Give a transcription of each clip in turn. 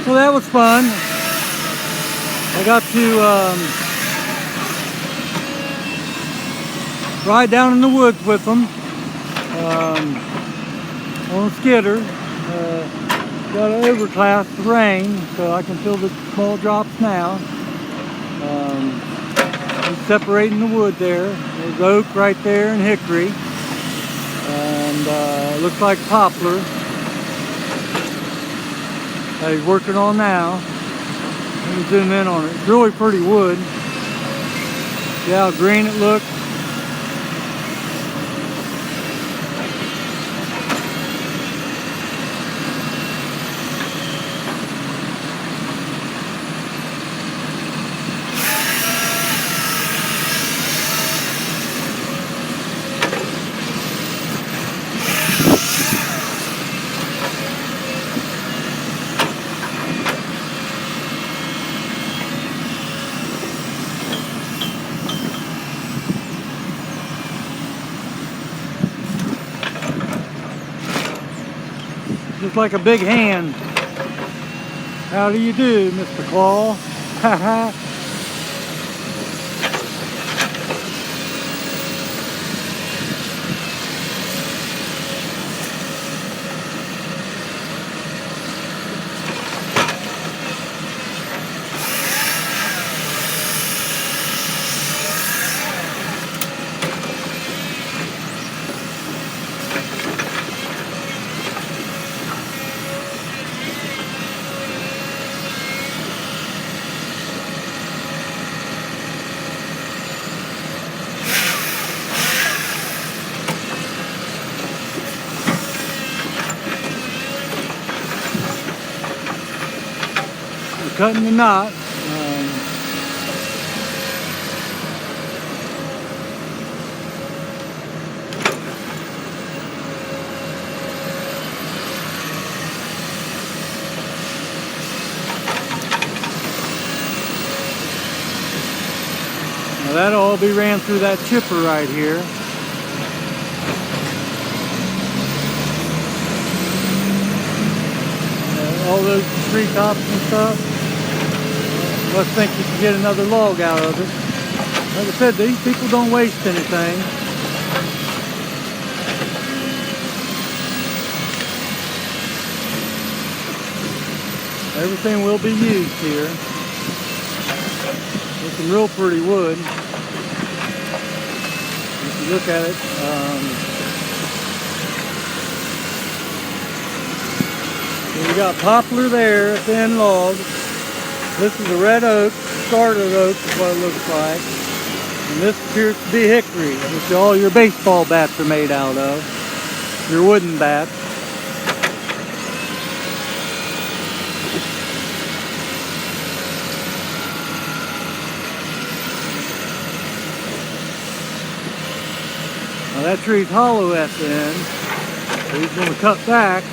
Well, that was fun. I got to ride down in the woods with them on a skidder. Got an overcast rain, so I can feel the small drops now. I'm separating the wood there. There's oak right there and hickory. And looks like poplar that he's working on now. Let me zoom in on it. It's really pretty wood. See how green it looks? Just like a big hand. How do you do, Mr. Claw? Haha. Cutting the knot. Now that'll all be ran through that chipper right here. All those tree tops and stuff. Must think you can get another log out of it. Like I said, these people don't waste anything. Everything will be used here. There's some real pretty wood. If you look at it, so we got poplar there, a thin log. This is a red oak, scarlet oak is what it looks like. And this appears to be hickory, which all your baseball bats are made out of. Your wooden bats. Now that tree's hollow at the end, so he's going to cut back.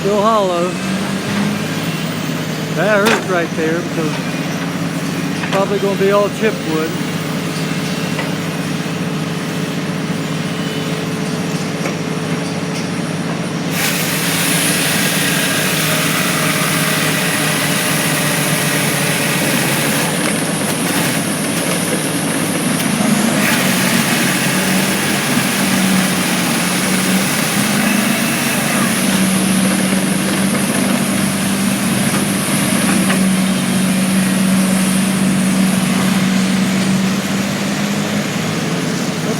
Still hollow. That hurts right there because it's probably going to be all chipwood.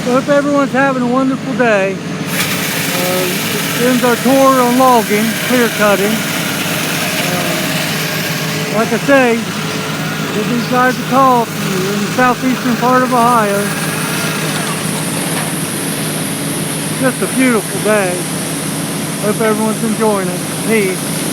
I hope everyone's having a wonderful day. It ends our tour on logging, clear cutting. Like I say, give these guys a call if you're in the southeastern part of Ohio. Just a beautiful day. Hope everyone's enjoying it. Peace.